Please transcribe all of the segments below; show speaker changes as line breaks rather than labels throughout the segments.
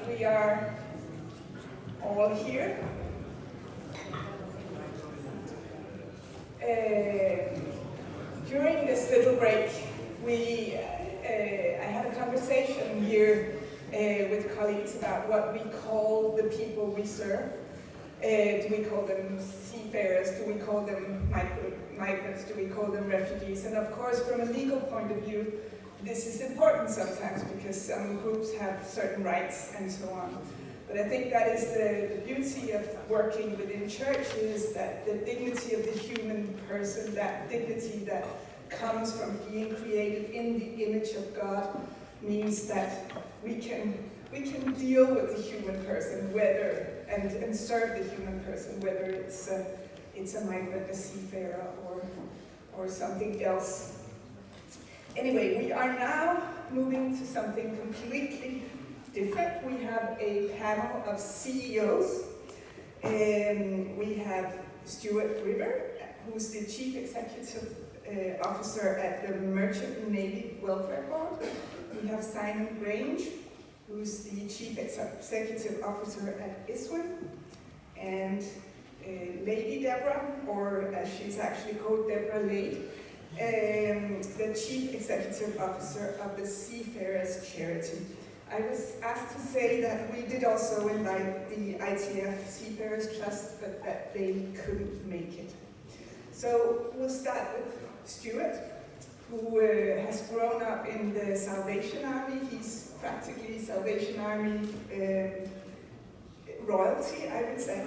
we are all here. During this little break, I had a conversation here with colleagues about what we call the people we serve. Do we call them seafarers? Do we call them migrants? Do we call them refugees? And of course, from a legal point of view, this is important sometimes because some groups have certain rights and so on. But I think that is the beauty of working within church, is that the dignity of the human person, that dignity that comes from being created in the image of God, means that we can deal with the human person, whether and serve the human person, whether it's a migrant, a seafarer, or something else. Anyway, we are now moving to something completely different. We have a panel of CEOs. We have Stuart River, who's the Chief Executive Officer at the Merchant Navy Welfare Board. We have Simon Grainge, who's the Chief Executive Officer at ISWAN, and Lady Deborah, or as she's actually called, Deborah Layde, the Chief Executive Officer of the Seafarers charity. I was asked to say that we did also invite the ITF Seafarers Trust, but that they couldn't make it. So we'll start with Stuart, who has grown up in the Salvation Army. He's practically Salvation Army royalty, I would say.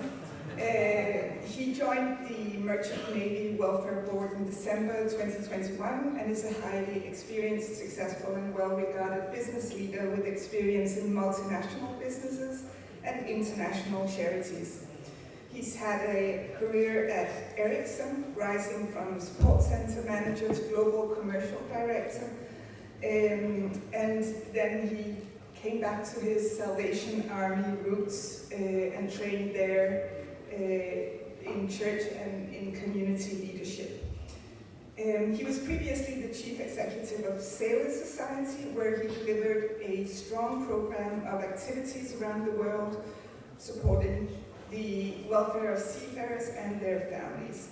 He joined the Merchant Navy Welfare Board in December 2021 and is a highly experienced, successful and well-regarded business leader with experience in multinational businesses and international charities. He's had a career at Ericsson, rising from support center manager to global commercial director, and then he came back to his Salvation Army roots and trained there in church and in community leadership. He was previously the Chief Executive of Sailors Society, where he delivered a strong program of activities around the world, supporting the welfare of seafarers and their families.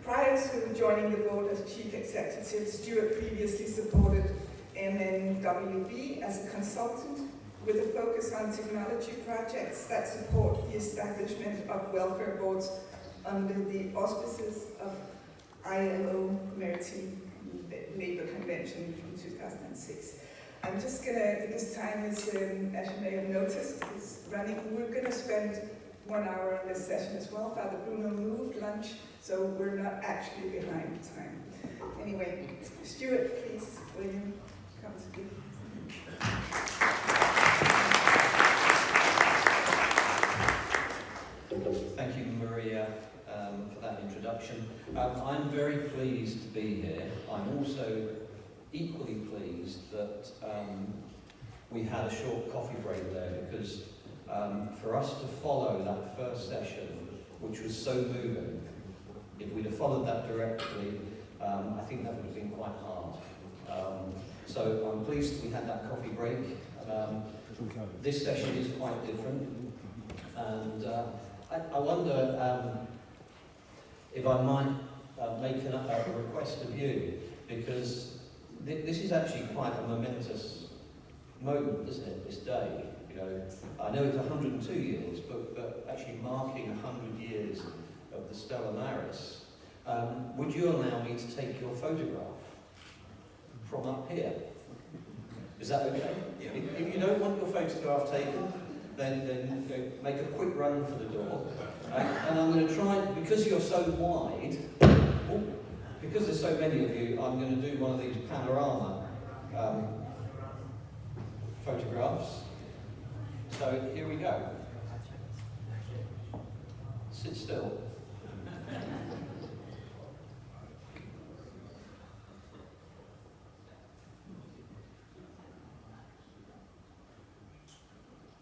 Prior to joining the board as Chief Executive, Stuart previously supported MNWB as a consultant, with a focus on technology projects that support the establishment of welfare boards under the auspices of ILO Maritime Labour Convention from 2006. I'm just gonna, because time is, as you may have noticed, is running. We're gonna spend 1 hour on this session as well. Father Bruno moved lunch, so we're not actually behind time. Anyway, Stuart, please, will you come speak?
Thank you, Maria, for that introduction. I'm very pleased to be here. I'm also equally pleased that we had a short coffee break there, because for us to follow that first session, which was so moving, if we'd have followed that directly, I think that would have been quite hard. So I'm pleased we had that coffee break. This session is quite different, and I wonder if I might make a request of you, because this is actually quite a momentous moment, isn't it, this day? You know, I know it's 102 years, but actually marking 100 years of the Stella Maris. Would you allow me to take your photograph from up here? Is that okay? Yeah. If you don't want your photograph taken, then make a quick run for the door. And I'm going to try, because you're so wide, because there's so many of you, I'm going to do one of these panorama photographs. So here we go. Sit still.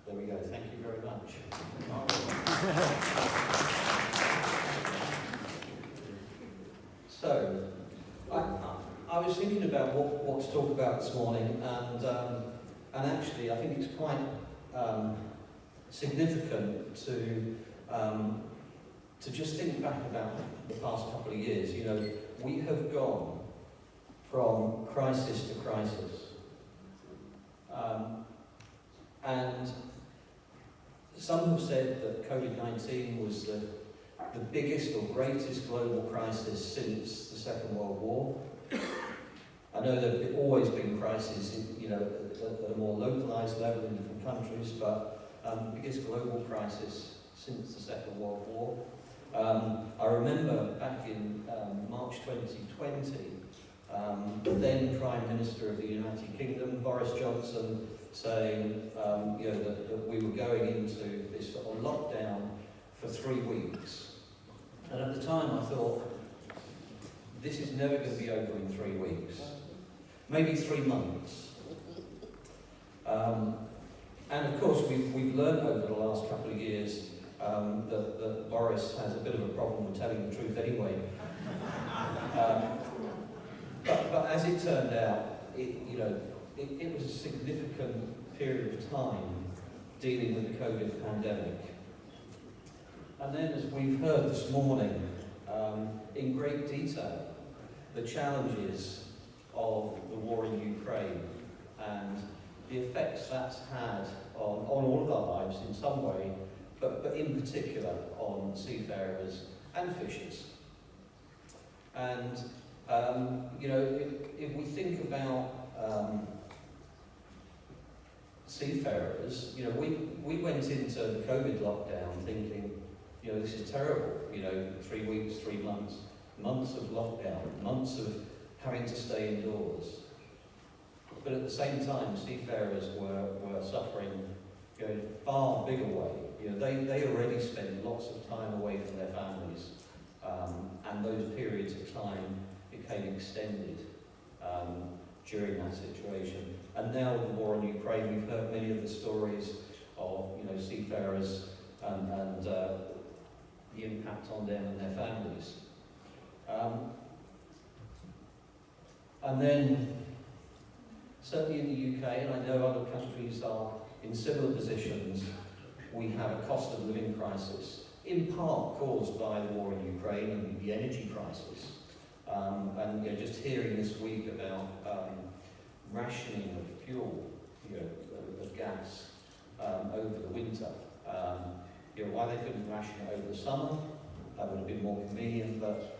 There we go. Thank you very much. So, I was thinking about what to talk about this morning, and actually I think it's quite significant to just think back about the past couple of years. You know, we have gone from crisis to crisis. And some have said that COVID-19 was the biggest or greatest global crisis since the Second World War. I know there have always been crises, you know, at a more localised level in different countries, but the biggest global crisis since the Second World War. I remember back in March 2020, the then Prime Minister of the United Kingdom, Boris Johnson, saying you know, that we were going into this sort of lockdown for 3 weeks. And at the time I thought, this is never going to be over in 3 weeks. Maybe 3 months. And of course we've learned over the last couple of years that Boris has a bit of a problem with telling the truth anyway. But as it turned out, it was a significant period of time dealing with the COVID pandemic. And then, as we've heard this morning, in great detail, the challenges of the war in Ukraine and the effects that's had on all of our lives in some way, but in particular on seafarers and fishers. And if we think about seafarers, we went into the COVID lockdown thinking, this is terrible, 3 weeks, 3 months, months of lockdown, months of having to stay indoors. But at the same time, seafarers were suffering in a far bigger way. They already spend lots of time away from their families, and those periods of time became extended during that situation. And now with the war in Ukraine, we've heard many of the stories of seafarers and the impact on them and their families. And then, certainly in the UK, and I know other countries are in similar positions, we have a cost of living crisis, in part caused by the war in Ukraine and the energy crisis. And just hearing this week about rationing of fuel, of gas over the winter. Why they couldn't ration it over the summer, that would have been more convenient, but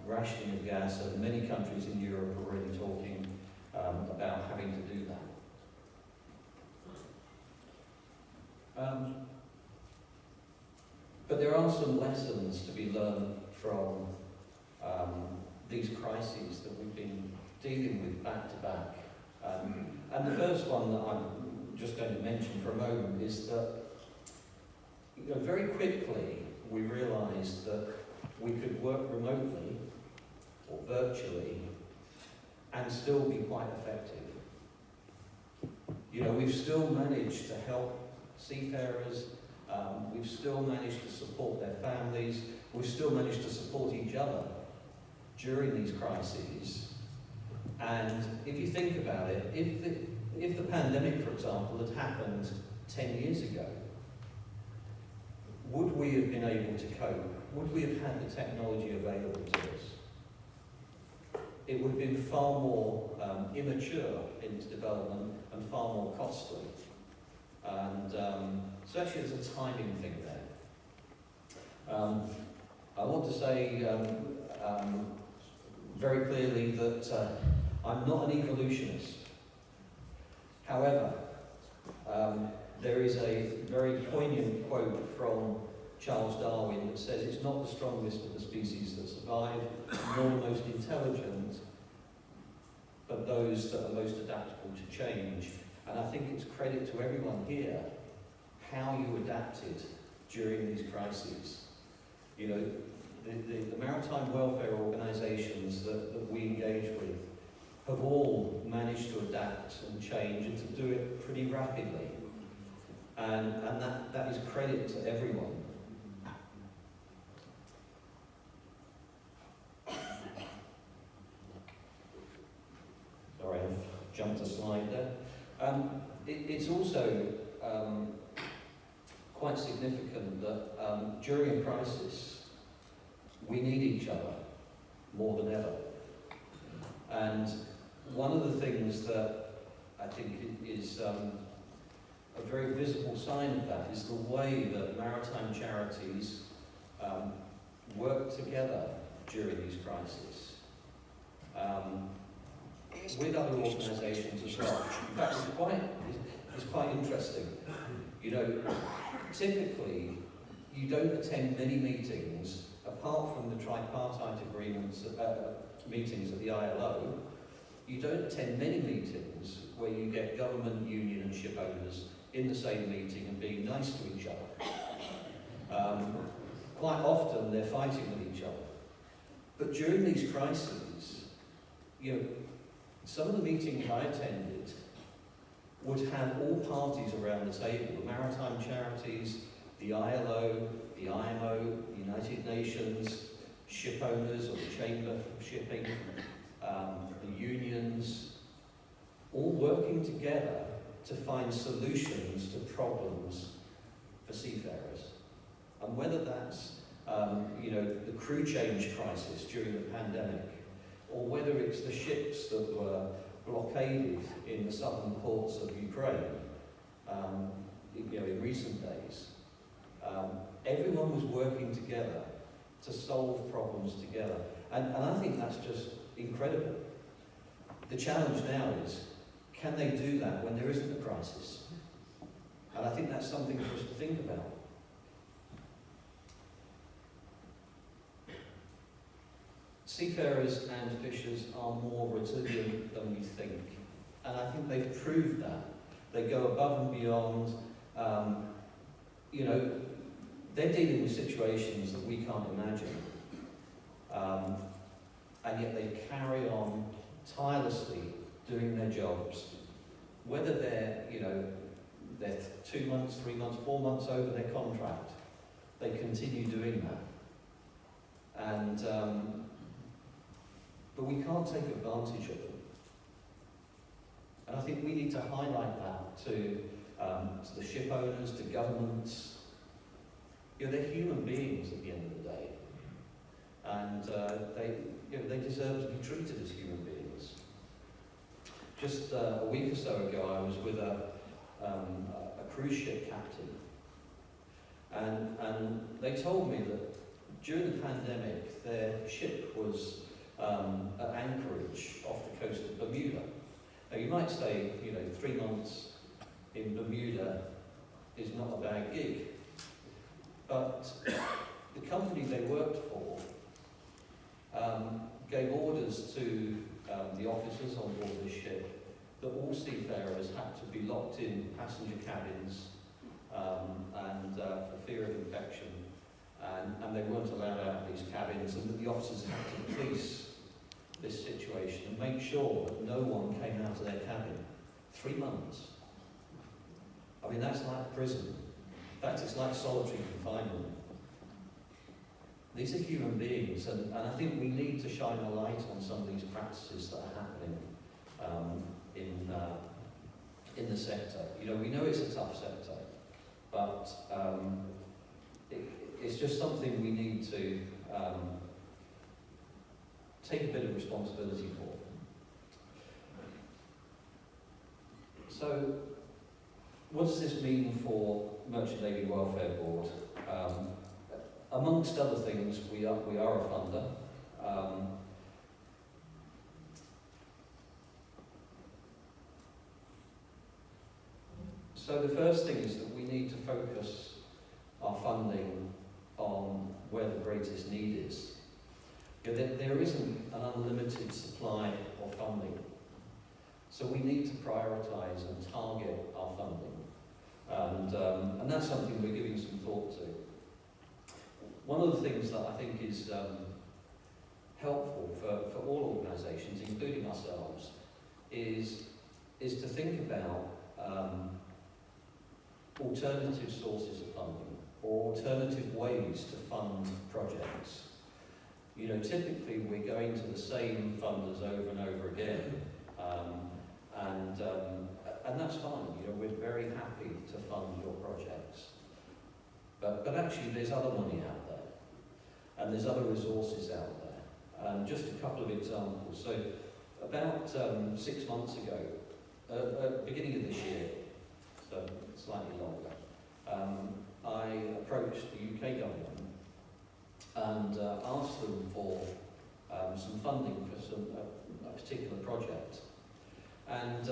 rationing of gas, and many countries in Europe are already talking about having to do that. But there are some lessons to be learned from these crises that we've been dealing with back to back. And the first one that I'm just going to mention for a moment is that very quickly we realised that we could work remotely or virtually and still be quite effective. We've still managed to help seafarers, we've still managed to support their families, we've still managed to support each other during these crises. And if you think about it, if the pandemic, for example, had happened 10 years ago, would we have been able to cope? Would we have had the technology available to us? It would have been far more immature in its development and far more costly. And so actually there's a timing thing there. I want to say very clearly that I'm not an evolutionist. However, there is a very poignant quote from Charles Darwin that says it's not the strongest of the species that survive, nor the most intelligent, but those that are most adaptable to change. And I think it's credit to everyone here how you adapted during these crises. The maritime welfare organisations that we engage with have all managed to adapt and change and to do it pretty rapidly. And that is credit to everyone. Sorry, I've jumped a slide there. It's also quite significant that during a crisis, we need each other more than ever. And one of the things that I think is a very visible sign of that is the way that maritime charities work together during these crises with other organisations as well. In fact, it's quite interesting. You know, typically you don't attend many meetings apart from the tripartite agreements, meetings at the ILO. You don't attend many meetings where you get government, union and ship owners in the same meeting and being nice to each other. Quite often they're fighting with each other. But during these crises, you know, some of the meetings I attended would have all parties around the table, the maritime charities, the ILO, the IMO, the United Nations, ship owners or the Chamber of Shipping, the unions, all working together to find solutions to problems for seafarers. And whether that's you know, the crew change crisis during the pandemic, or whether it's the ships that were blockaded in the southern ports of Ukraine, you know, in recent days, everyone was working together to solve problems together. And I think that's just incredible. The challenge now is, can they do that when there isn't a crisis? And I think that's something for us to think about. Seafarers and fishers are more resilient than we think. And I think they've proved that. They go above and beyond. You know, they're dealing with situations that we can't imagine. And yet they carry on tirelessly doing their jobs. Whether they're, you know, they're 2 months, 3 months, 4 months over their contract, they continue doing that. And but we can't take advantage of them. And I think we need to highlight that to the ship owners, to governments. You know, they're human beings at the end of the day. And they deserve to be treated as human beings. Just a week or so ago, I was with a cruise ship captain. And they told me that during the pandemic, their ship was at anchorage off the coast of Bermuda. Now you might say, you know, 3 months in Bermuda is not a bad gig. But the company they worked for gave orders to the officers on board this ship that all seafarers had to be locked in passenger cabins and for fear of infection. And they weren't allowed out of these cabins, and that the officers had to police this situation and make sure that no one came out of their cabin. 3 months. I mean, that's like prison. In fact, it's like solitary confinement. These are human beings, and I think we need to shine a light on some of these practices that are happening in the sector. You know, we know it's a tough sector, but it's just something we need to take a bit of responsibility for. So, what does this mean for Merchant Navy Welfare Board? Amongst other things, we are a funder. So the first thing is that we need to focus our funding on where the greatest need is. There isn't an unlimited supply of funding. So we need to prioritise and target our funding. And that's something we're giving some thought to. One of the things that I think is helpful for all organisations, including ourselves, is to think about alternative sources of funding or alternative ways to fund projects. You know, typically we're going to the same funders over and over again, and And that's fine, you know, we're very happy to fund your projects. But actually there's other money out there, and there's other resources out there. And just a couple of examples. So about 6 months ago, beginning of this year, so slightly longer, I approached the UK government and asked them for some funding for a particular project. And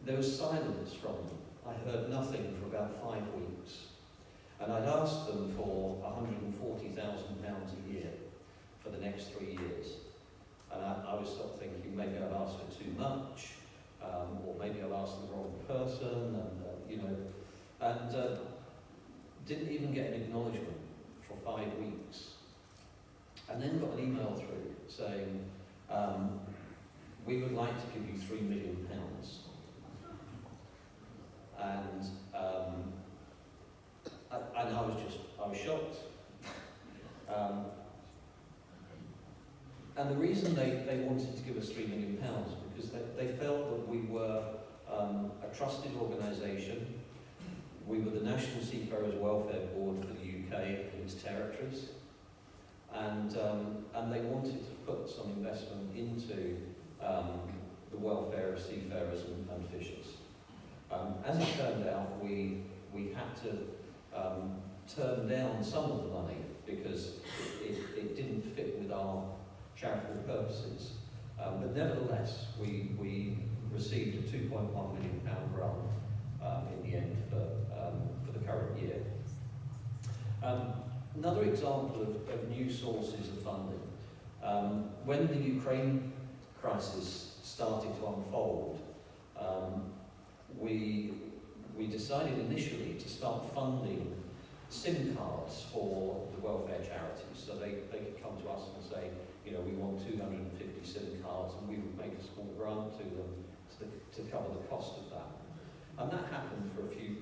there was silence from them. I heard nothing for about 5 weeks. And I'd asked them for £140,000 a year for the next 3 years. And I was sort of thinking maybe I've asked for too much, or maybe I've asked the wrong person, and you know, and didn't even get an acknowledgement for 5 weeks. And then got an email through saying, we would like to give you £3 million. And I was shocked. And the reason they wanted to give us £3 million because they felt that we were a trusted organisation. We were the National Seafarers Welfare Board for the UK and its territories. And they wanted to put some investment into the welfare of seafarers and fishers. As it turned out, we had to turn down some of the money because it didn't fit with our charitable purposes. But nevertheless, we received a £2.1 million grant in the end for the current year. Another example of new sources of funding. When the Ukraine crisis started to unfold, we decided initially to start funding SIM cards for the welfare charities. So they could come to us and say, you know, we want 250 SIM cards, and we would make a small grant to them to cover the cost of that. And that happened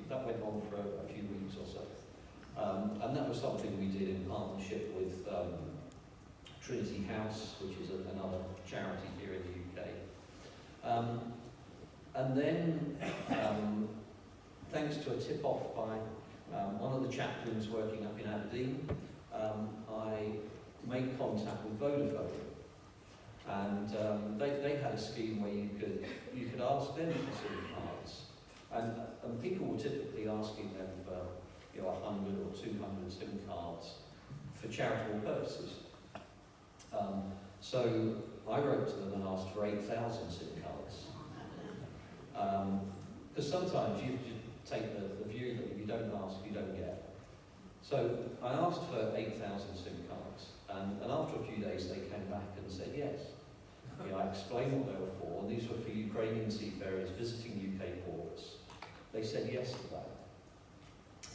that went on for a few weeks or so. And that was something we did in partnership with Trinity House, which is another charity here in the UK. And then, thanks to a tip-off by one of the chaplains working up in Aberdeen, I made contact with Vodafone. And they had a scheme where you could ask them for SIM cards. And people were typically asking them for 100 or 200 SIM cards for charitable purposes. So I wrote to them and asked for 8,000 SIM cards. Because sometimes you take the view that if you don't ask, you don't get. So I asked for 8,000 SIM cards, and after a few days they came back and said yes. I explained what they were for, and these were for Ukrainian seafarers visiting UK ports. They said yes to that.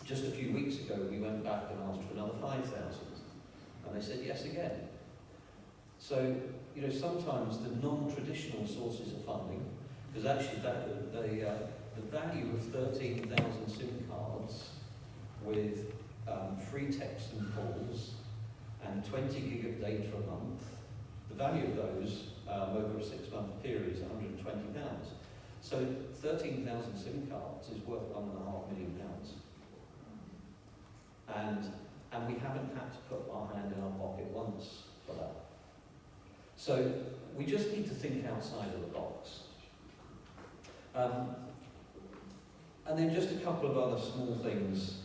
Just a few weeks ago we went back and asked for another 5,000, and they said yes again. So, sometimes the non-traditional sources of funding, because actually the value of 13,000 SIM cards with free text and calls and 20 gig of data a month, the value of those over a 6-month period is £120. So 13,000 SIM cards is worth £1.5 million. And we haven't had to put our hand in our pocket once for that. So we just need to think outside of the box. And then just a couple of other small things,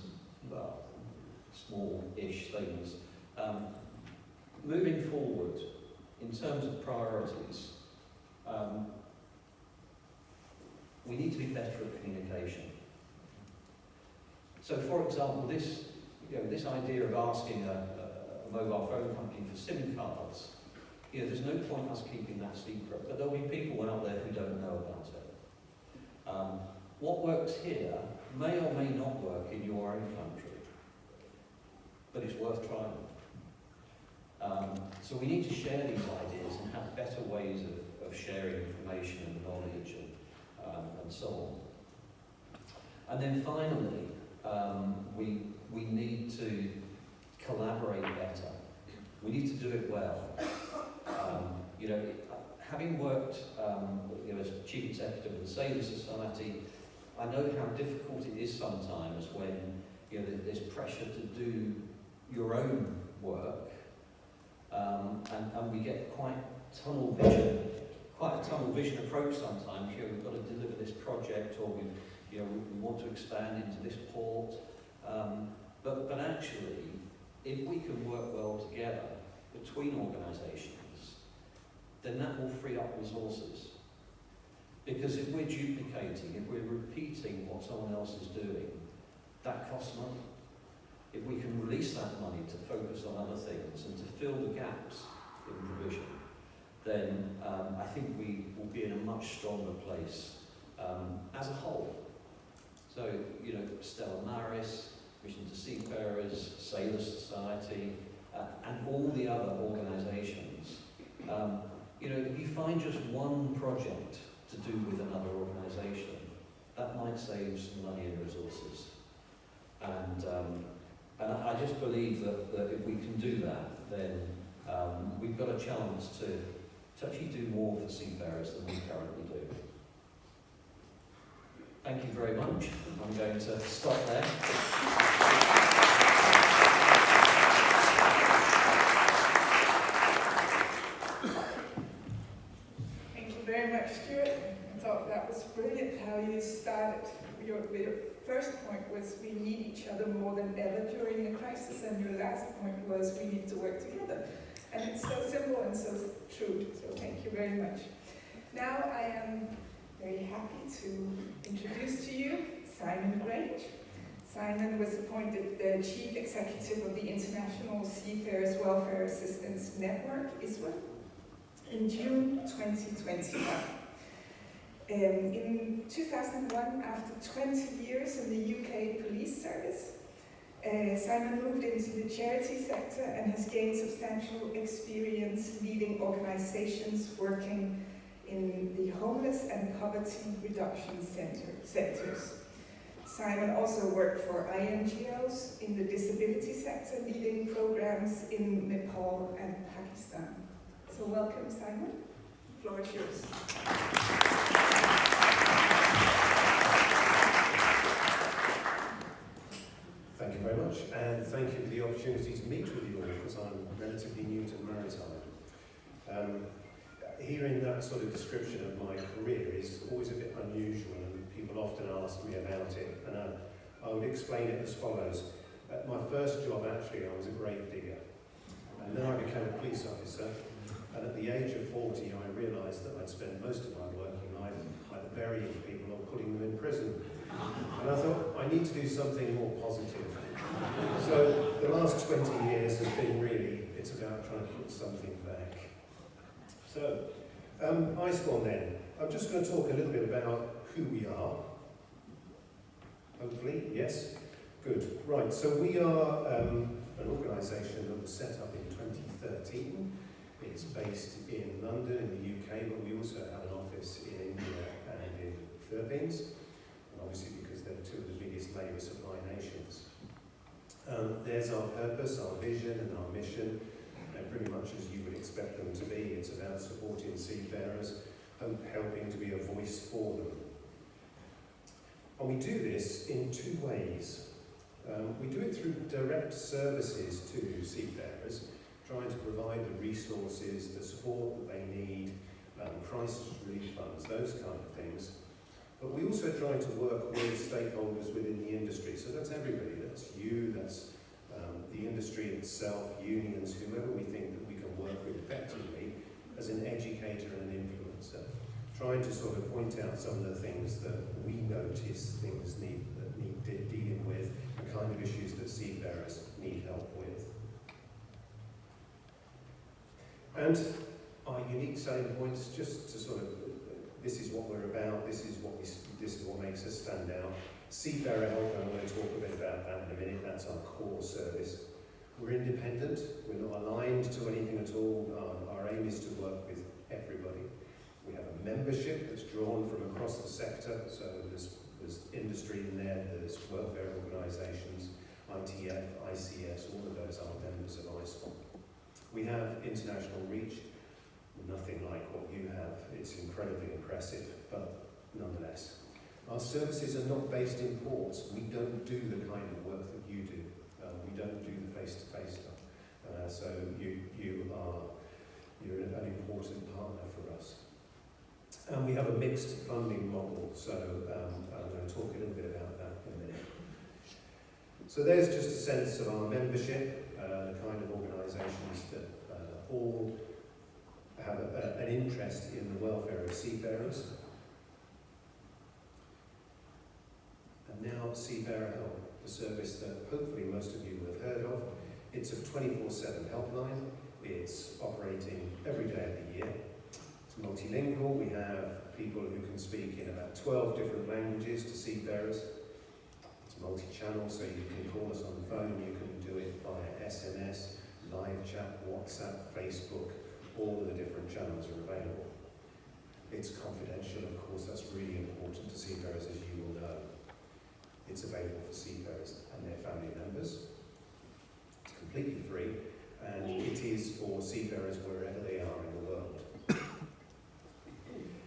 well, small-ish things. Moving forward, in terms of priorities, we need to be better at communication. So, for example, this idea of asking a mobile phone company for SIM cards, there's no point us keeping that secret, but there'll be people out there who don't know about it. What works here may or may not work in your own country, but it's worth trying. So we need to share these ideas and have better ways of sharing information and knowledge and so on. And then finally, we need to collaborate better. We need to do it well. having worked as Chief Executive of the Sailors Society, I know how difficult it is sometimes when there's pressure to do your own work, and we get quite a tunnel vision approach sometimes. We've got to deliver this project, or we want to expand into this port. But actually, if we can work well together between organisations, then that will free up resources. Because if we're duplicating, if we're repeating what someone else is doing, that costs money. If we can release that money to focus on other things and to fill the gaps in provision, then I think we will be in a much stronger place as a whole. So, Stella Maris, Mission to Seafarers, Sailors Society, and all the other organisations. If you find just one project to do with another organisation, that might save some money and resources. And I just believe that if we can do that, then we've got a chance to actually do more for seafarers than we currently do. Thank you very much. I'm going to stop there.
Thank you very much, Stuart. I thought that was brilliant how you started. Your first point was we need each other more than ever during a crisis, and your last point was we need to work together. And it's so simple and so true, so thank you very much. Now I am very happy to introduce to you Simon Grainge. Simon was appointed the Chief Executive of the International Seafarers Welfare Assistance Network, ISWAN, in June 2021. In 2001, after 20 years in the UK police service, Simon moved into the charity sector and has gained substantial experience leading organisations working in the homeless and poverty reduction sectors. Simon also worked for INGOs in the disability sector, leading programs in Nepal and Pakistan. So welcome, Simon. The floor is yours.
Thank you very much, and thank you for the opportunity to meet with you all, because I'm relatively new to the maritime. Hearing that sort of description of my career is always a bit unusual, and people often ask me about it, and I would explain it as follows. At my first job, actually, I was a grave digger, and then I became a police officer, and at the age of 40, I realised that I'd spent most of my working life either burying people or putting them in prison. And I thought, I need to do something more positive. So the last 20 years has been really, it's about trying to put something back. So, ISWAN then. I'm just going to talk a little bit about who we are. Hopefully, yes? Good. Right, so we are an organisation that was set up in 2013. It's based in London in the UK, but we also have an office in India and in the Philippines. Obviously because they're two of the biggest labour supply nations. There's our purpose, our vision and our mission, and pretty much as you would expect them to be. It's about supporting seafarers, helping to be a voice for them. And we do this in two ways. We do it through direct services to seafarers, trying to provide the resources, the support that they need, crisis relief funds, those kind of things. But we also try to work with stakeholders within the industry. So that's everybody. That's you, that's the industry itself, unions, whoever we think that we can work with effectively as an educator and an influencer. Trying to sort of point out some of the things that we notice things need dealing with, the kind of issues that seafarers need help with. And our unique selling points, just to sort of, this is what we're about, this is what makes us stand out. Seafarer Help, and I'm going to talk a bit about that in a minute, that's our core service. We're independent, we're not aligned to anything at all. Our aim is to work with everybody. We have a membership that's drawn from across the sector, so there's industry in there, there's welfare organisations, ITF, ICS, all of those are members of ISWAN. We have international reach, nothing like what you have incredibly impressive, but nonetheless. Our services are not based in ports. We don't do the kind of work that you do. We don't do the face-to-face stuff. So you're an important partner for us. And we have a mixed funding model, so I'm going to talk a little bit about that in a minute. So there's just a sense of our membership, the kind of organisations that all have an interest in the welfare of seafarers. And now Seafarer Help, the service that hopefully most of you will have heard of. It's a 24/7 helpline. It's operating every day of the year. It's multilingual. We have people who can speak in about 12 different languages to seafarers. It's multi-channel, so you can call us on the phone, you can do it via SMS, live chat, WhatsApp, Facebook, all of the different channels are available. It's confidential, of course, that's really important to seafarers, as you will know. It's available for seafarers and their family members. It's completely free, and it is for seafarers wherever they are in the world.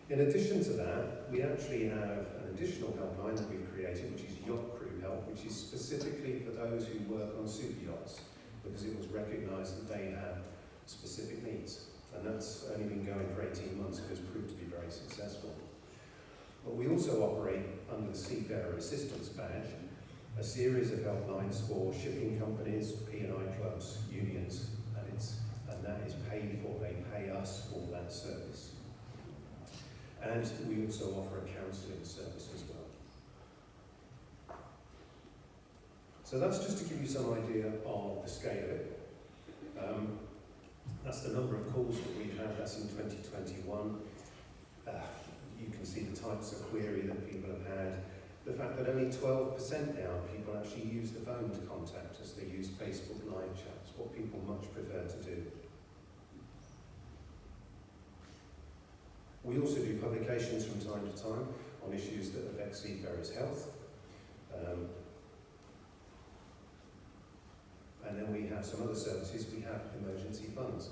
In addition to that, we actually have an additional helpline that we've created, which is Yacht Crew Help, which is specifically for those who work on super yachts, because it was recognised that they have specific needs. And that's only been going for 18 months, and has proved to be very successful. But we also operate under the Seafarer Assistance Badge, a series of helplines for shipping companies, P&I clubs, unions, and that is paid for. They pay us for that service. And we also offer a counselling service as well. So that's just to give you some idea of the scale of it. That's the number of calls that we've had. That's in 2021. You can see the types of query that people have had. The fact that only 12% now of people actually use the phone to contact us. They use Facebook live chats, what people much prefer to do. We also do publications from time to time on issues that affect seafarers' health. And then we have some other services. We have emergency funds.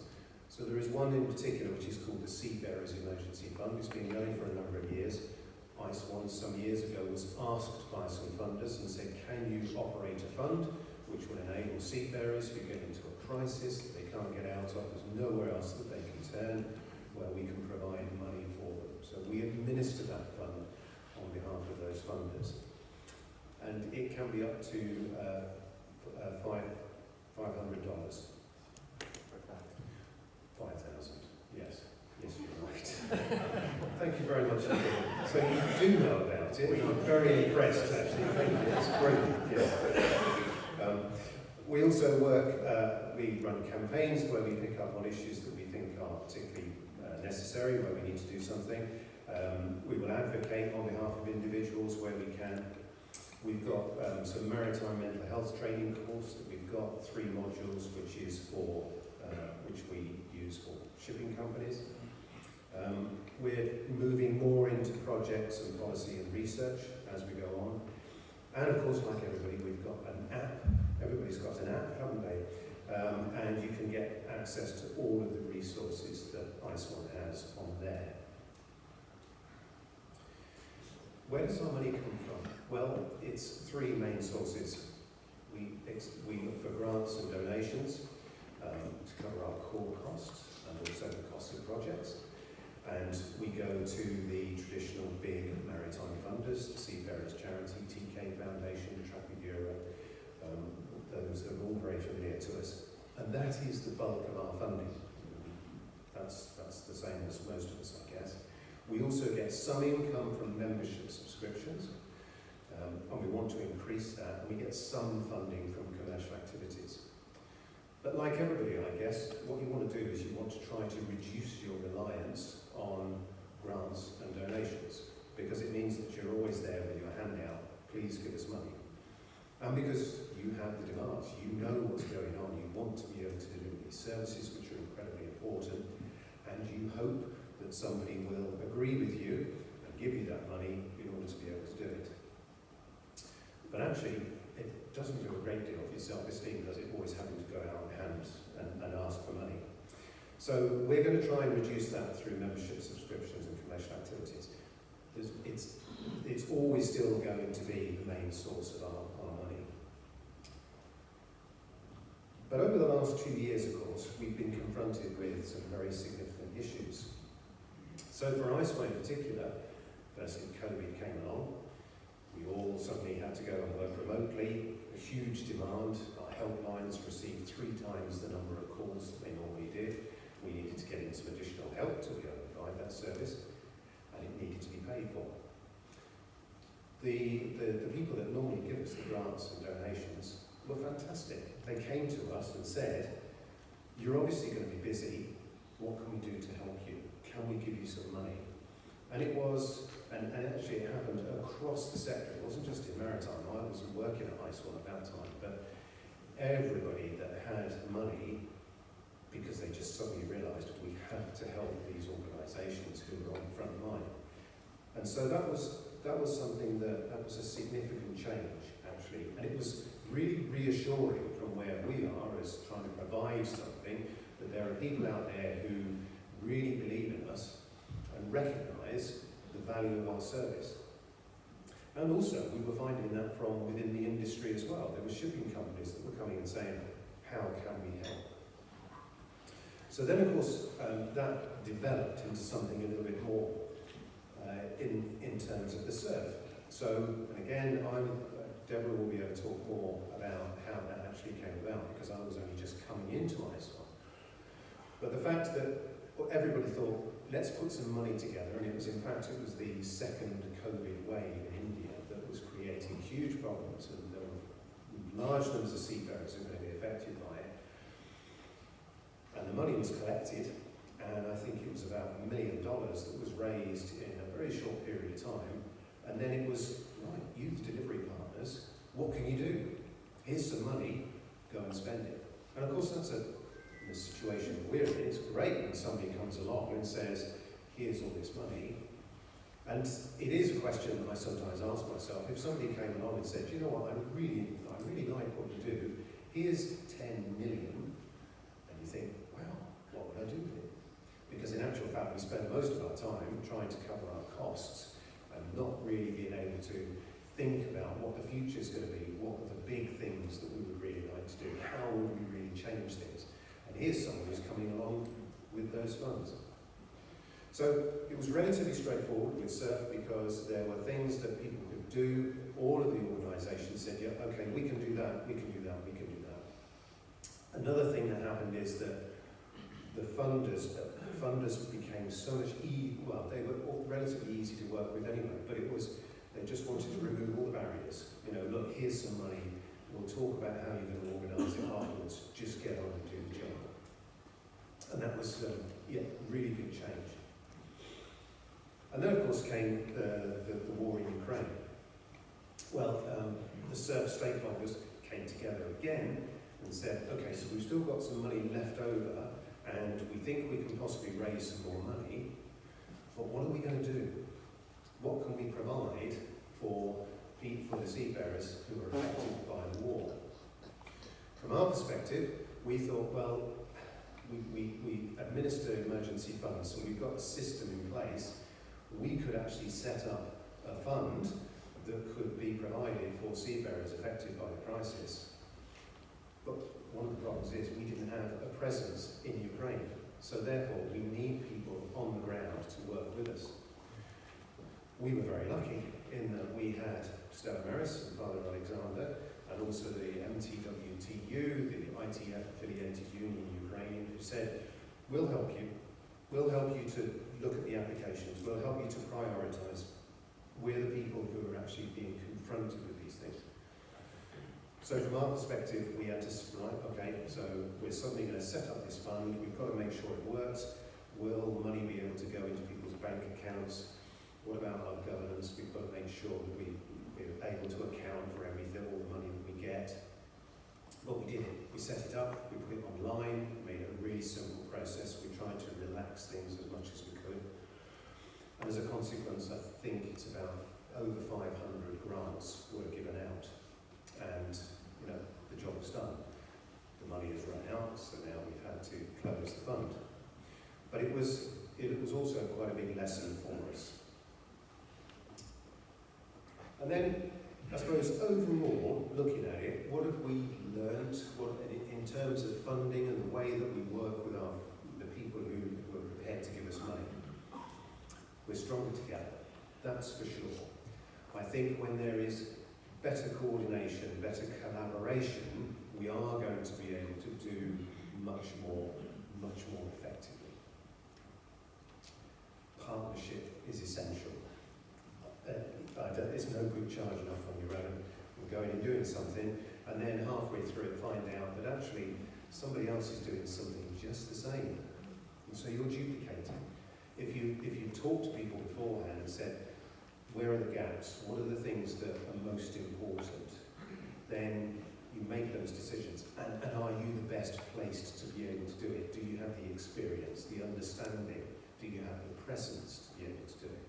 So there is one in particular which is called the Seafarers Emergency Fund. It's been going for a number of years. ISWAN some years ago was asked by some funders and said, can you operate a fund which will enable seafarers who get into a crisis that they can't get out of, there's nowhere else that they can turn, where we can provide money for them. So we administer that fund on behalf of those funders. And it can be up to $500. 5,000, yes. Yes, you're right. Thank you very much indeed. So you do know about it, and I'm very impressed actually. Thank you, that's brilliant. Yes. We also work, we run campaigns where we pick up on issues that we think are particularly necessary, where we need to do something. We will advocate on behalf of individuals where we can. We've got some maritime mental health training course that we've got, 3 modules, which is for which we use for shipping companies. We're moving more into projects and policy and research as we go on. And of course, like everybody, we've got an app. Everybody's got an app, haven't they? And you can get access to all of the resources that ISWAN has on there. Where does our money come from? Well, it's 3 main sources. We look for grants and donations to cover our core costs and also the costs of projects. And we go to the traditional big maritime funders, the Seafarers Charity, TK Foundation, Traffic Bureau, those that are all very familiar to us. And that is the bulk of our funding. That's the same as most of us, I guess. We also get some income from membership subscriptions, and we want to increase that, and we get some funding from commercial activities. But like everybody, I guess, what you want to do is you want to try to reduce your reliance on grants and donations, because it means that you're always there with your hand out, please give us money. And because you have the demands, you know what's going on, you want to be able to deliver these services which are incredibly important, and you hope that somebody will agree with you and give you that money in order to be able to do it. But actually, it doesn't do a great deal for your self-esteem, does it? Always having to go out and ask for money. So we're going to try and reduce that through membership subscriptions and commercial activities. It's always still going to be the main source of our money. But over the last 2 years, of course, we've been confronted with some very significant issues. So for ISWAN in particular, firstly COVID came along. We all suddenly had to go and work remotely, a huge demand. Our helplines received 3 times the number of calls that they normally did. We needed to get in some additional help to be able to provide that service, and it needed to be paid for. The people that normally give us the grants and donations were fantastic. They came to us and said, you're obviously going to be busy, what can we do to help you? Can we give you some money? And it was, and actually it happened across the sector. It wasn't just in maritime. I wasn't working at ISWAN at that time, but everybody that had money, because they just suddenly realised we have to help these organisations who were on the front line. And so that was something that was a significant change, actually. And it was really reassuring from where we are as trying to provide something, that there are people out there who really believe in us and recognise the value of our service. And also, we were finding that from within the industry as well. There were shipping companies that were coming and saying, how can we help? So then, of course, that developed into something a little bit more in terms of the surf. So, and again, Deborah will be able to talk more about how that actually came about, because I was only just coming into ISWAN. But the fact that everybody thought, let's put some money together, and it was the second COVID wave in India that was creating huge problems, and there were large numbers of seafarers who were going to be affected by it. And the money was collected, and I think it was about $1 million that was raised in a very short period of time. And then it was, right, youth delivery partners, what can you do? Here's some money, go and spend it. And of course that's in the situation we're in. It's great when somebody comes along and says, here's all this money. And it is a question that I sometimes ask myself. If somebody came along and said, you know what, I really like what you do, here's 10 million, and you think, well, what would I do with it? Because in actual fact, we spend most of our time trying to cover our costs and not really being able to think about what the future is going to be, what are the big things that we would really like to do, how would we really change things. And here's someone who's coming along with those funds. So it was relatively straightforward with surf because there were things that people could do. All of the organisations said, yeah, okay, we can do that, we can do that, we can do that. Another thing that happened is that the funders became so much well, they were all relatively easy to work with anyway, but it was, they just wanted to remove all the barriers. You know, look, here's some money, we'll talk about how you're going to organise it afterwards, just get on and do the job. And that was, really big change. And then, of course, came the war in Ukraine. Well, the surf stakeholders came together again and said, okay, so we've still got some money left over, and we think we can possibly raise some more money, but what are we going to do? What can we provide for the seafarers who are affected by the war? From our perspective, we thought, well, we administer emergency funds, so we've got a system in place. We could actually set up a fund that could be provided for seafarers affected by the crisis. But one of the problems is we didn't have a presence in Ukraine, so therefore we need people on the ground to work with us. We were very lucky in that we had Stella and Father Alexander, and also the MTWTU, the ITF affiliated union in Ukraine, who said, we'll help you. We'll help you to look at the applications. We'll help you to prioritise. We're the people who are actually being confronted with these things. So from our perspective, we had to, right, okay, so we're suddenly going to set up this fund. We've got to make sure it works. Will money be able to go into people's bank accounts? What about our governance? We've got to make sure that we're able to account for everything, all the money that we get. But we did it. We set it up, we put it online, made it a really simple process. We tried to relax things as much as we could. And as a consequence, I think it's about over 500 grants were given out. And, you know, the job was done. The money has run out, so now we've had to close the fund. But it was it was also quite a big lesson for us. And then, I suppose, overall, looking at it, what have we learned in terms of funding and the way that we work with the people who were prepared to give us money? We're stronger together, that's for sure. I think when there is better coordination, better collaboration, we are going to be able to do much more effectively. Partnership is essential. It's no good charging off on your own and going and doing something, and then halfway through it find out that actually somebody else is doing something just the same, and so you're duplicating. If you've talked to people beforehand and said, where are the gaps, what are the things that are most important, then you make those decisions. And are you the best placed to be able to do it? Do you have the experience, the understanding? Do you have the presence to be able to do it?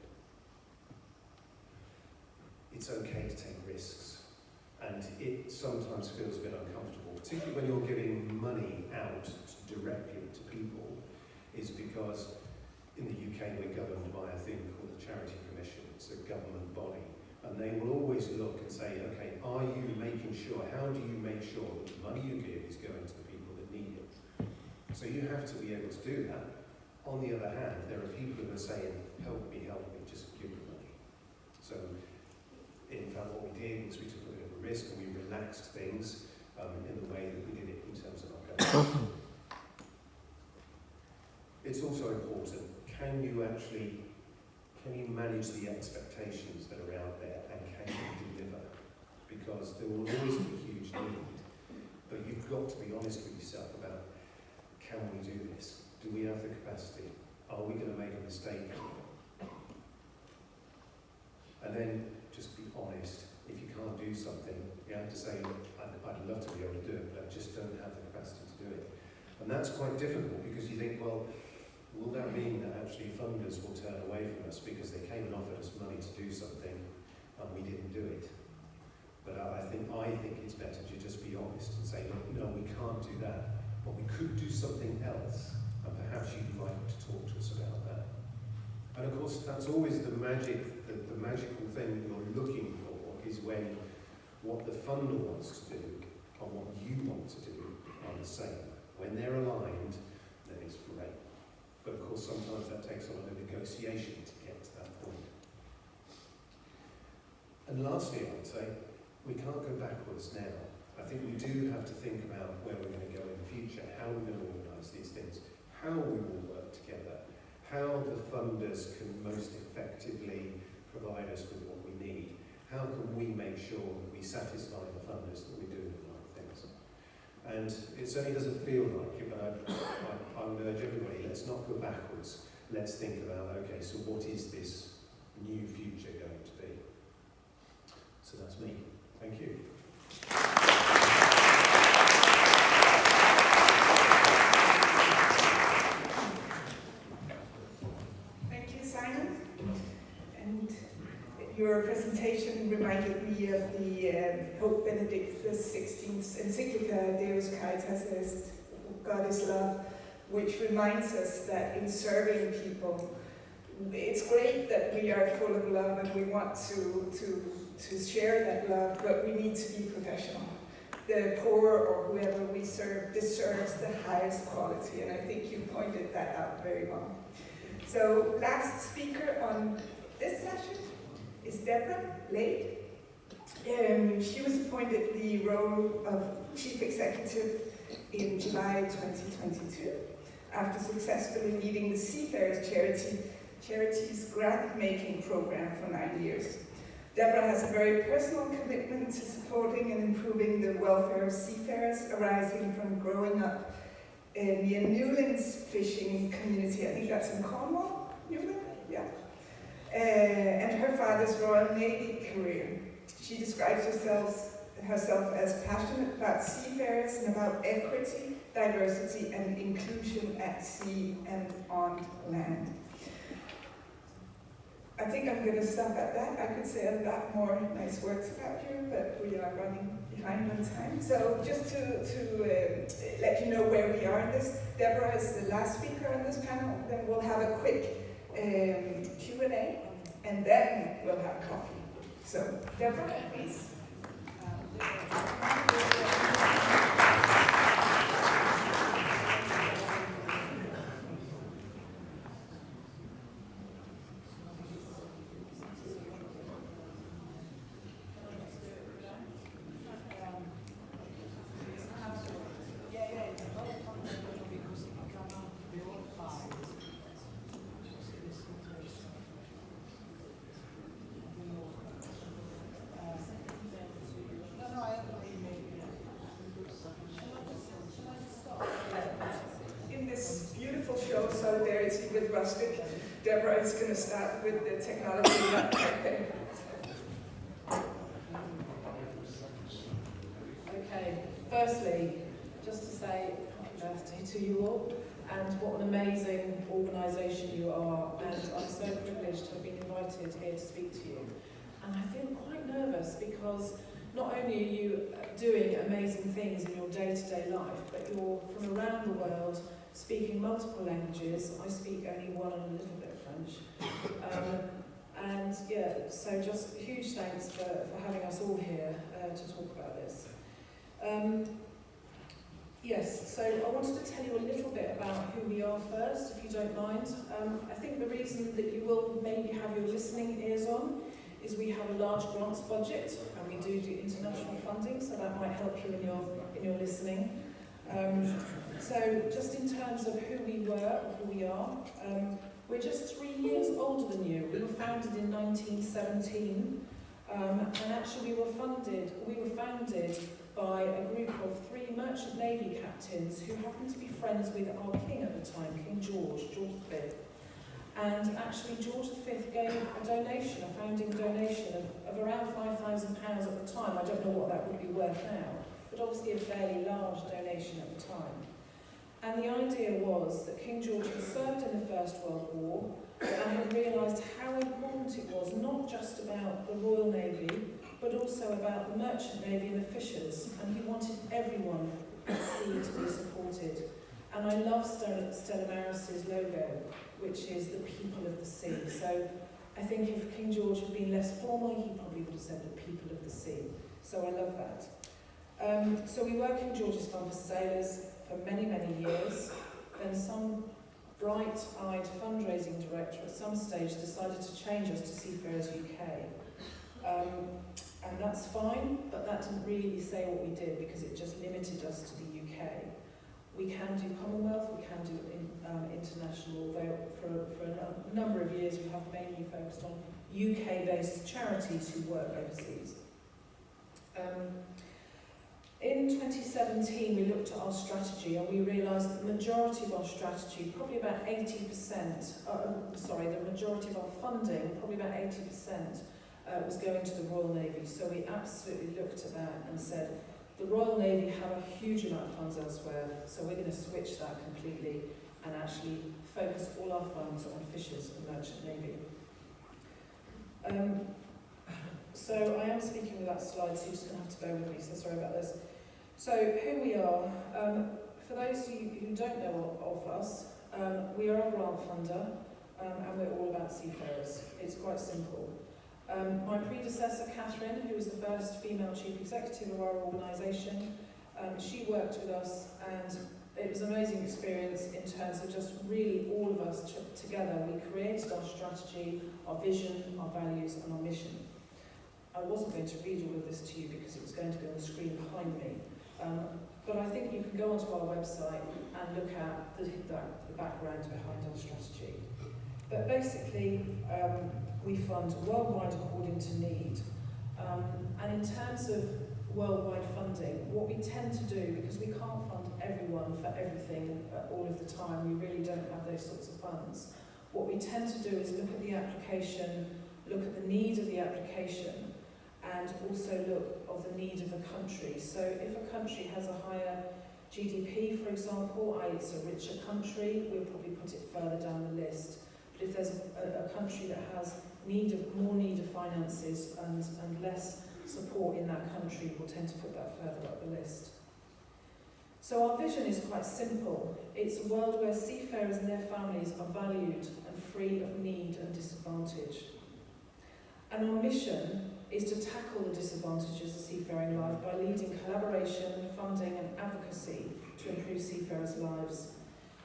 It's okay to take risks, and it sometimes feels a bit uncomfortable, particularly when you're giving money out directly to people, is because in the UK we're governed by a thing called the Charity Commission. It's a government body, and they will always look and say, okay, are you making sure, how do you make sure that the money you give is going to the people that need it? So you have to be able to do that. On the other hand, there are people who are saying, help me, just give me money. So in fact what we did was we took a bit of a risk and we relaxed things in the way that we did it in terms of our government. It's also important, can you manage the expectations that are out there, and can you deliver? Because there will always be huge need, but you've got to be honest with yourself about, can we do this? Do we have the capacity? Are we going to make a mistake? And then just be honest. If you can't do something, you have to say, I'd love to be able to do it, but I just don't have the capacity to do it. And that's quite difficult, because you think, well, will that mean that actually funders will turn away from us because they came and offered us money to do something and we didn't do it? But I think it's better to just be honest and say, look, no, we can't do that, but we could do something else, and perhaps you'd like to talk to us about that. And of course, that's always the magical thing that you're looking for, is when what the funder wants to do and what you want to do are the same. When they're aligned, then it's great. But of course, sometimes that takes a lot of negotiation to get to that point. And lastly, I would say, we can't go backwards now. I think we do have to think about where we're going to go in the future, how we're going to organise these things, how we will work together, how the funders can most effectively provide us with what we need, how can we make sure that we satisfy the funders that we're doing the right things. And it certainly doesn't feel like it, but I would urge everybody, let's not go backwards. Let's think about, okay, so what is this new future going to be? So that's me. Thank you.
Thank you, Simon. And your presentation reminded me of the Pope Benedict XVI's encyclica, Deus Caritas Est, God is Love, which reminds us that in serving people, it's great that we are full of love and we want to share that love, but we need to be professional. The poor or whoever we serve deserves the highest quality, and I think you pointed that out very well. So last speaker on this session is Deborah Layde. She was appointed the role of Chief Executive in July 2022 after successfully leading the Seafarers charity's grant-making program for 9 years. Deborah has a very personal commitment to supporting and improving the welfare of seafarers arising from growing up near Newlands fishing community. I think that's in Cornwall, Newland? Yeah. And her father's Royal Navy career. She describes herself as passionate about seafarers and about equity, diversity, and inclusion at sea and on land. I I think I'm going to stop at that. I could say a lot more nice words about you, but we are running behind on time. So just to let you know where we are in this, Deborah is the last speaker on this panel. Then we'll have a quick Q&A, and then we'll have coffee. So Deborah, please. With Rustic, Deborah is going to start with the technology right there.
Okay, firstly, just to say happy birthday to you all, and what an amazing organisation you are, and I'm so privileged to have been invited here to speak to you. And I feel quite nervous because not only are you doing amazing things in your day-to-day life, but you're from around the world, speaking multiple languages. I speak only one and a little bit of French. And yeah, so just huge thanks for having us all here to talk about this. Yes, so I wanted to tell you a little bit about who we are first, if you don't mind. I think the reason that you will maybe have your listening ears on is we have a large grants budget, and we do international funding, so that might help you in your listening. So just in terms of who we were, or who we are, we're just 3 years older than you. We were founded in 1917, and actually we were founded by a group of 3 merchant navy captains who happened to be friends with our king at the time, King George V. And actually George V gave a donation, a founding donation of around £5,000 at the time. I don't know what that would be worth now, but obviously a fairly large donation at the time. And the idea was that King George had served in the First World War and had realised how important it was, not just about the Royal Navy, but also about the Merchant Navy and the fishers. And he wanted everyone at sea to be supported. And I love Stella Maris's logo, which is the people of the sea. So I think if King George had been less formal, he probably would have said the people of the sea. So I love that. So we were King George's Fund for Sailors for many, many years. Then some bright-eyed fundraising director at some stage decided to change us to Seafarers UK. And that's fine, but that didn't really say what we did because it just limited us to the UK. We can do Commonwealth, we can do international, although for a number of years we have mainly focused on UK-based charities who work overseas. In 2017, we looked at our strategy and we realised that the majority of our strategy, probably about 80%, the majority of our funding, probably about 80%, was going to the Royal Navy. So we absolutely looked at that and said, the Royal Navy have a huge amount of funds elsewhere, so we're going to switch that completely and actually focus all our funds on fishers and merchant navy. So I am speaking without slides, so you're just going to have to bear with me, so sorry about this. So who we are, for those of you who don't know of us, we are a grant funder and we're all about seafarers. It's quite simple. My predecessor, Catherine, who was the first female chief executive of our organisation, she worked with us and it was an amazing experience in terms of just really all of us together. We created our strategy, our vision, our values and our mission. I wasn't going to read all of this to you because it was going to be on the screen behind me. But I think you can go onto our website and look at the background behind our strategy. But basically, we fund worldwide according to need. And in terms of worldwide funding, what we tend to do, because we can't fund everyone for everything all of the time, we really don't have those sorts of funds. What we tend to do is look at the application, look at the need of the application, and also look of the need of a country. So if a country has a higher GDP, for example, i.e. it's a richer country, we'll probably put it further down the list. But if there's a country that has more need of finances and less support in that country, we'll tend to put that further up the list. So our vision is quite simple. It's a world where seafarers and their families are valued and free of need and disadvantage. And our mission is to tackle the disadvantages of seafaring life by leading collaboration, funding and advocacy to improve seafarers' lives.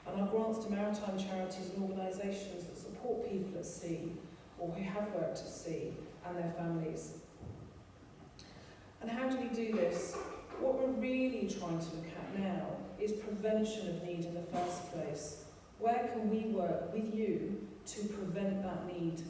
And our grants to maritime charities and organisations that support people at sea or who have worked at sea and their families. And how do we do this? What we're really trying to look at now is prevention of need in the first place. Where can we work with you to prevent that need?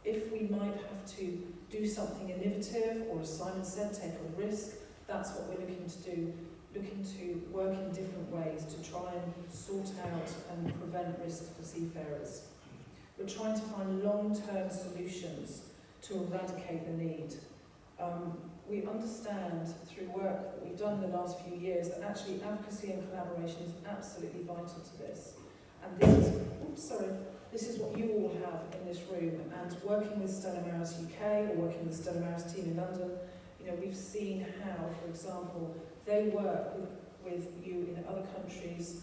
If we might have to do something innovative, or as Simon said, take a risk, that's what we're looking to do. Looking to work in different ways to try and sort out and prevent risk for seafarers. We're trying to find long-term solutions to eradicate the need. We understand through work that we've done in the last few years that actually advocacy and collaboration is absolutely vital to this. And this is what you all have in this room. And working with Stella Maris UK or working with Stella Maris team in London, we've seen how, for example, they work with you in other countries,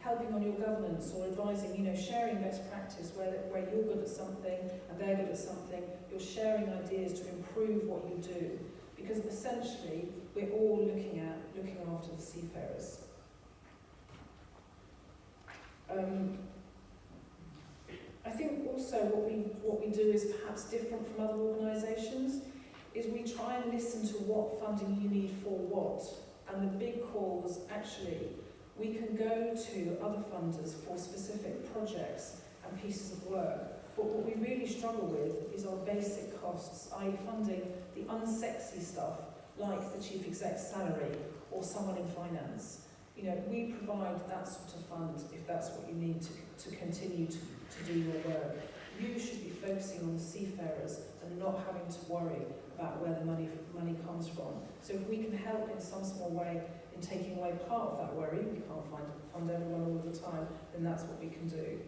helping on your governance or advising, sharing best practice where you're good at something and they're good at something. You're sharing ideas to improve what you do, because essentially we're all looking after the seafarers. I think also what we do is perhaps different from other organisations, is we try and listen to what funding you need for what. And the big call was actually, we can go to other funders for specific projects and pieces of work, but what we really struggle with is our basic costs, i.e. funding the unsexy stuff, like the chief exec's salary or someone in finance. We provide that sort of fund if that's what you need to continue to do your work. You should be focusing on the seafarers and not having to worry about where the money comes from. So if we can help in some small way in taking away part of that worry, we can't fund everyone all the time, then that's what we can do.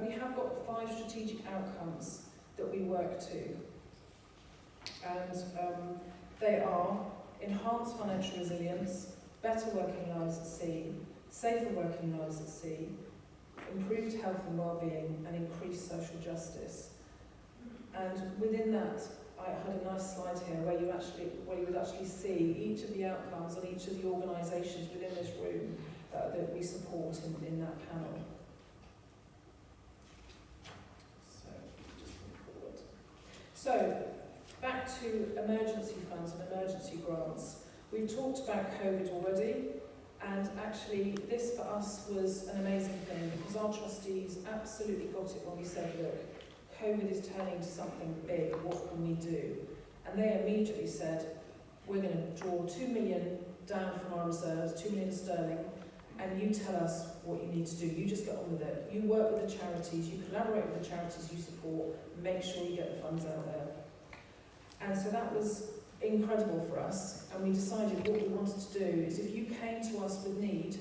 We have got 5 strategic outcomes that we work to. And they are enhanced financial resilience, better working lives at sea, safer working lives at sea, improved health and well-being, and increased social justice. And within that, I had a nice slide here where you would actually see each of the outcomes and each of the organisations within this room that we support in that panel. So, just move forward. So, back to emergency funds and emergency grants. We've talked about COVID already, and actually this for us was an amazing thing because our trustees absolutely got it when we said, look, COVID is turning to something big, what can we do? And they immediately said, we're going to draw 2 million down from our reserves, 2 million sterling, and you tell us what you need to do. You just get on with it. You work with the charities, you collaborate with the charities you support, make sure you get the funds out there. And so that was incredible for us, and we decided what we wanted to do is if you came to us with need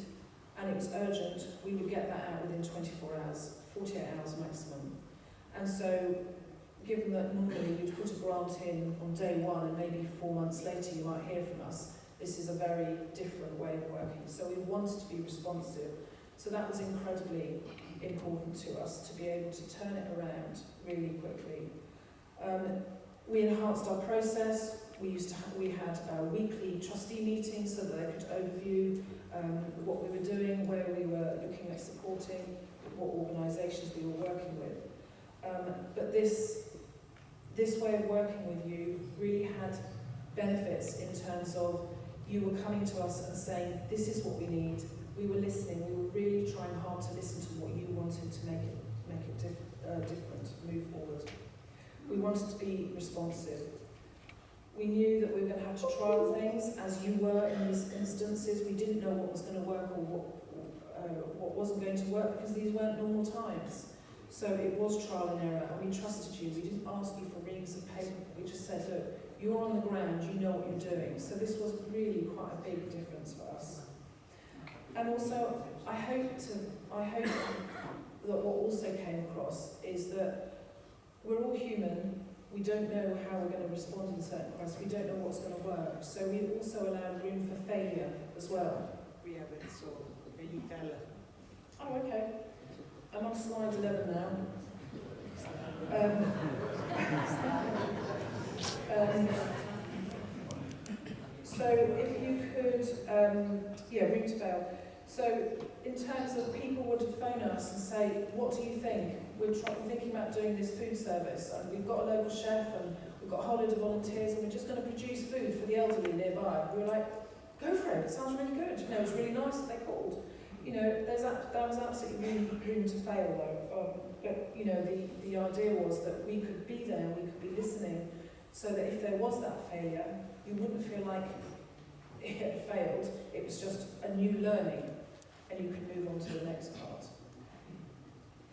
and it was urgent, we would get that out within 24 hours, 48 hours maximum. And so, given that normally you'd put a grant in on day 1 and maybe 4 months later you might hear from us, this is a very different way of working. So we wanted to be responsive. So that was incredibly important to us, to be able to turn it around really quickly. We enhanced our process. We had weekly trustee meetings so that they could overview what we were doing, where we were looking at supporting, what organisations we were working with. But this way of working with you really had benefits in terms of you were coming to us and saying, this is what we need. We were listening. We were really trying hard to listen to what you wanted to make it different, move forward. We wanted to be responsive. We knew that we were going to have to trial things, as you were in these instances. We didn't know what was going to work or what wasn't going to work because these weren't normal times. So it was trial and error, and we trusted you. We didn't ask you for reams of paper. We just said, look, you're on the ground, you know what you're doing. So this was really quite a big difference for us. And also, I hope that what also came across is that we're all human. We don't know how we're going to respond in certain crises. We don't know what's going to work. So we also allowed room for failure as well.
We have it, so can you tell?
Oh, okay. I'm on slide 11 now. So if you could, room to fail. So in terms of people would phone us and say, what do you think? We're thinking about doing this food service, and we've got a local chef, and we've got a whole load of volunteers, and we're just going to produce food for the elderly nearby. We were like, go for it, it sounds really good. You know, it was really nice that they called. You know, that was absolutely room to fail though. But you know, the idea was that we could be there, we could be listening, so that if there was that failure, you wouldn't feel like it had failed. It was just a new learning, and you could move on to the next part.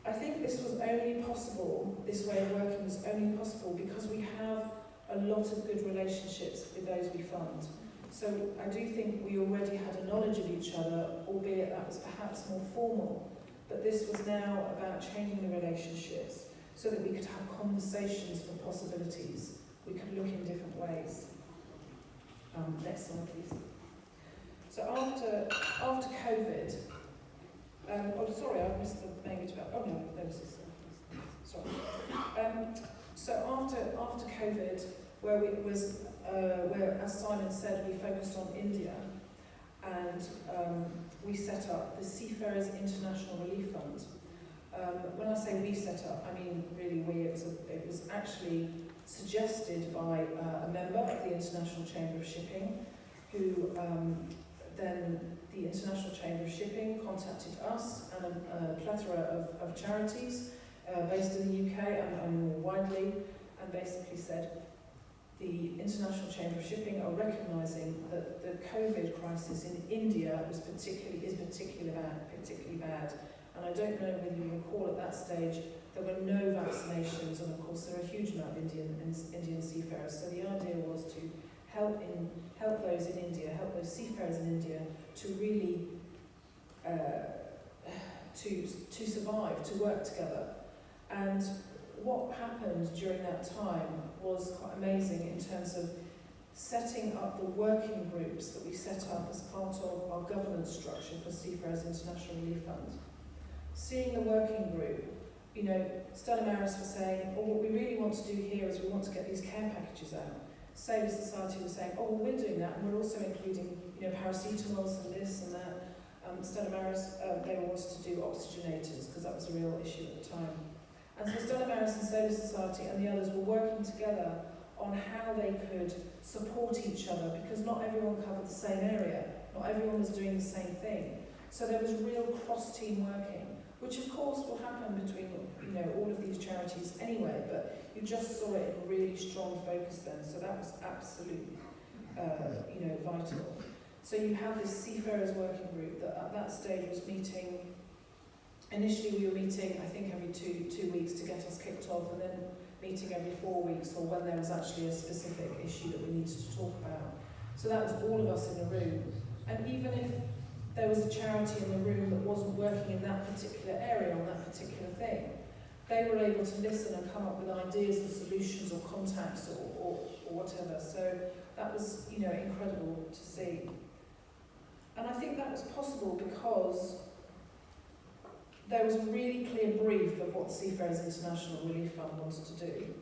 I think this was only possible, this way of working was only possible because we have a lot of good relationships with those we fund. So I do think we already had a knowledge of each other, albeit that was perhaps more formal. But this was now about changing the relationships so that we could have conversations for possibilities. We could look in different ways. Next slide, please. So after COVID, sorry, I missed the main bit about. Oh no, this is sorry. So after COVID, where as Simon said, we focused on India, and we set up the Seafarers International Relief Fund. When I say we set up, I mean really we. It was actually suggested by a member of the International Chamber of Shipping, who then the International Chamber of Shipping contacted us and a plethora of charities based in the UK and more widely, and basically said the International Chamber of Shipping are recognising that the COVID crisis in India is particularly bad. And I don't know whether you recall at that stage there were no vaccinations, and of course there are a huge amount of Indian seafarers. So the idea was to help those in India, help those seafarers in India to really to survive, to work together. And what happened during that time was quite amazing in terms of setting up the working groups that we set up as part of our governance structure for Seafarers International Relief Fund. Seeing the working group, you know, Stella Maris was saying, oh, what we really want to do here is we want to get these care packages out. Sailor Society was saying, oh, well, we're doing that, and we're also including, you know, paracetamols and this and that. Stella Maris, they wanted to do oxygenators because that was a real issue at the time. And so Stella Maris and Sailor Society and the others were working together on how they could support each other, because not everyone covered the same area, not everyone was doing the same thing. So there was real cross-team working, which of course will happen between, you know, all of these charities anyway, but you just saw it in really strong focus then, so that was absolutely, you know, vital. So you had this Seafarers working group that at that stage was meeting. Initially we were meeting, I think, every two weeks to get us kicked off, and then meeting every 4 weeks, or when there was actually a specific issue that we needed to talk about. So that was all of us in a room. And even if there was a charity in the room that wasn't working in that particular area on that particular thing, they were able to listen and come up with ideas and solutions or contacts or whatever. So that was, you know, incredible to see. And I think that was possible because there was a really clear brief of what Seafarers International Relief Fund wanted to do.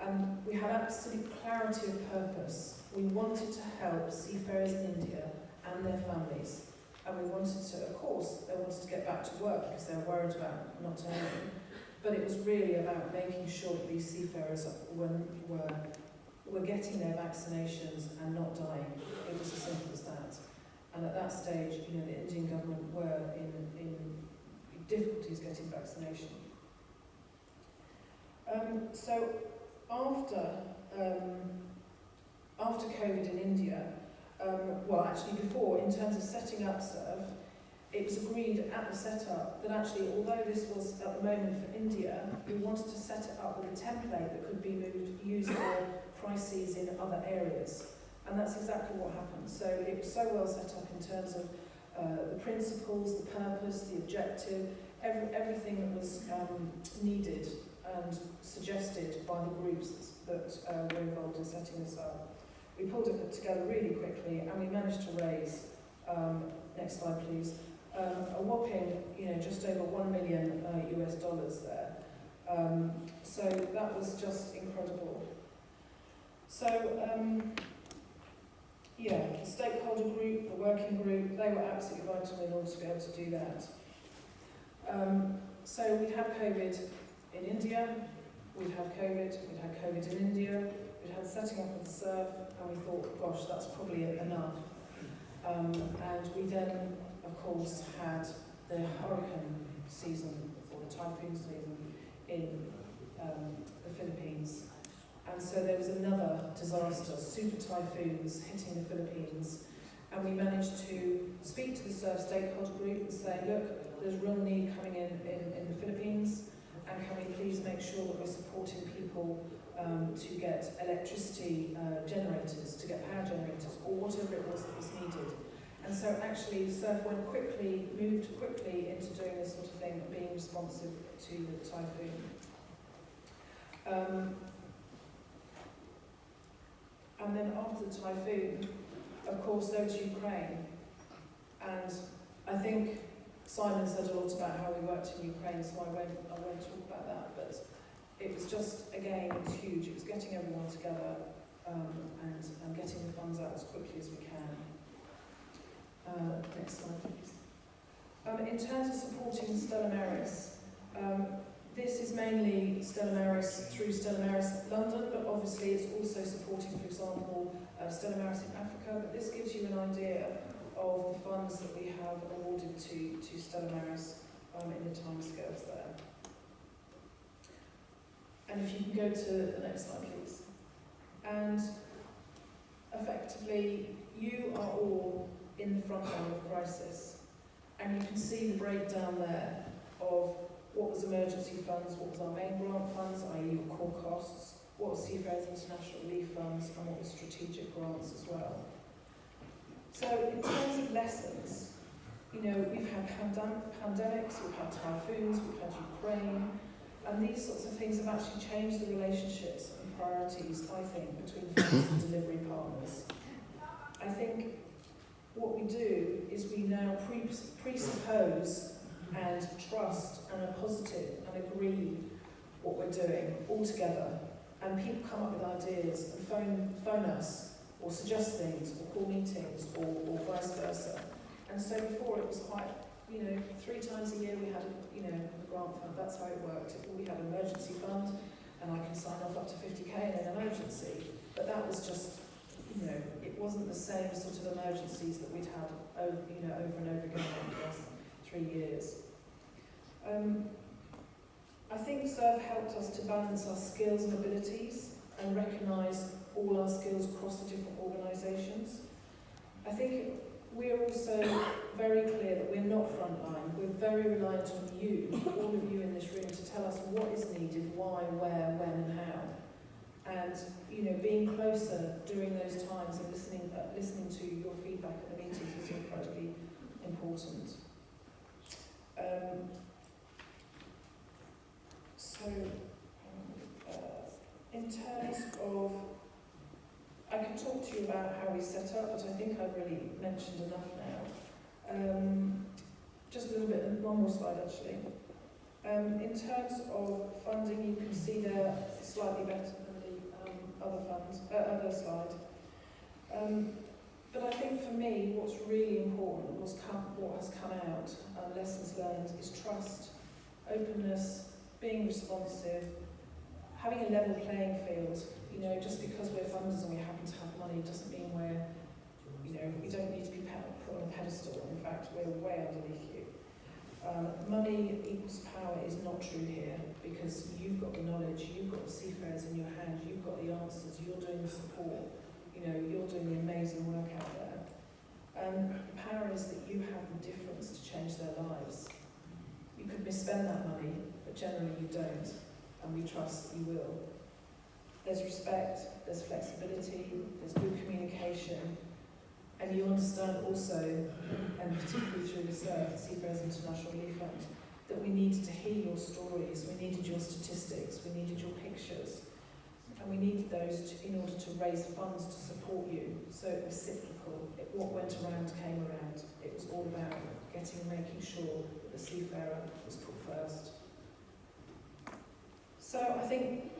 And we had absolute clarity of purpose. We wanted to help seafarers in India and their families. And we wanted to, of course, they wanted to get back to work because they were worried about not earning. But it was really about making sure that these seafarers were getting their vaccinations and not dying. It was as simple as that. And at that stage, you know, the Indian government were in difficulties getting vaccination. So after COVID in India, well, actually before, in terms of setting up SERV, it was agreed at the setup that actually, although this was at the moment for India, we wanted to set it up with a template that could be used for crises in other areas. And that's exactly what happened. So it was so well set up in terms of the principles, the purpose, the objective. everything that was needed and suggested by the groups that were involved in setting this up. We pulled it together really quickly, and we managed to raise, next slide please, a whopping, just over $1 million US there. So that was just incredible. So, the stakeholder group, the working group, they were absolutely vital in order to be able to do that. So we had COVID in India, we'd had COVID in India, we'd had setting up of the surf, and we thought, gosh, that's probably enough. And we then, of course, had the hurricane season, or the typhoon season, in the Philippines. And so there was another disaster, super typhoons hitting the Philippines, and we managed to speak to the surf stakeholder group and say, look, there's real need coming in the Philippines, and can we please make sure that we're supporting people to get electricity generators, to get power generators, or whatever it was that was needed. And so actually surf moved quickly into doing this sort of thing, being responsive to the typhoon. And then after the typhoon, of course, there was Ukraine. And I think Simon said a lot about how we worked in Ukraine, so I won't talk about that. But it was just, again, it was huge. It was getting everyone together and getting the funds out as quickly as we can. Next slide, please. In terms of supporting Stella Maris, this is mainly Stella Maris through Stella Maris London, but obviously it's also supporting, for example, Stella Maris in Africa. But this gives you an idea of the funds that we have awarded to Stella Maris in the timescales there. And if you can go to the next slide, please. And effectively, you are all in the front line of crisis. And you can see the breakdown there of what was emergency funds, what was our main grant funds, i.e. your core costs, what was Seafarers International Relief Funds, and what was strategic grants as well. So in terms of lessons, we've had pandemics, we've had typhoons, we've had Ukraine, and these sorts of things have actually changed the relationships and priorities, I think, between funds and delivery partners. I think what we do is we now presuppose and trust and are positive and agree what we're doing all together, and people come up with ideas and phone us or suggest things or call meetings or vice versa. And so before it was quite, 3 times a year we had a grant fund. That's how it worked. We had an emergency fund, and I can sign off up to 50k in an emergency, but that was just, it wasn't the same sort of emergencies that we'd had over and over again over the last 3 years. I think SURF helped us to balance our skills and abilities and recognise all our skills across the different organisations. I think we're also very clear that we're not frontline. We're very reliant on you, all of you in this room, to tell us what is needed, why, where, when and how. And being closer during those times and listening to your feedback at the meetings is incredibly important. In terms of, I can talk to you about how we set up, but I think I've really mentioned enough now. Just a little bit, one more slide actually. In terms of funding, you can see there slightly better than the other slide. But I think for me, what's really important what has come out, lessons learned, is trust, openness, being responsive, having a level playing field. Just because we're funders and we happen to have money doesn't mean we don't need to be put on a pedestal. In fact, we're way underneath you. Money equals power is not true here, because you've got the knowledge, you've got the seafarers in your hand, you've got the answers, you're doing the support, you're doing the amazing work out there. The power is that you have the difference to change their lives. You could misspend that money, but generally you don't, and we trust that you will. There's respect, there's flexibility, there's good communication, and you understand also, and particularly through the Seafarers International Relief Fund, that we needed to hear your stories, we needed your statistics, we needed your pictures, and we needed those in order to raise funds to support you. So it was cyclical. What went around came around. It was all about making sure that the seafarer was put first. So I think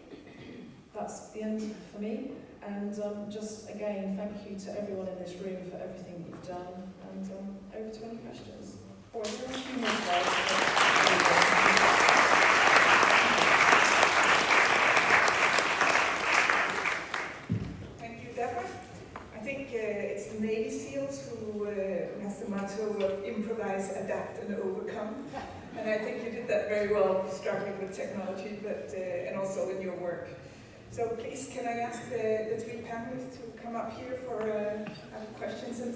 that's the end for me. And just again, thank you to everyone in this room for everything you've done. And over to any questions. Or is there a few more slides?
Thank you, Deborah. I think it's the Navy SEALs who has the motto of improvise, adapt, and overcome. And I think you did that very well, struggling with technology, but and also in your work. So please, can I ask the three panelists to come up here for questions and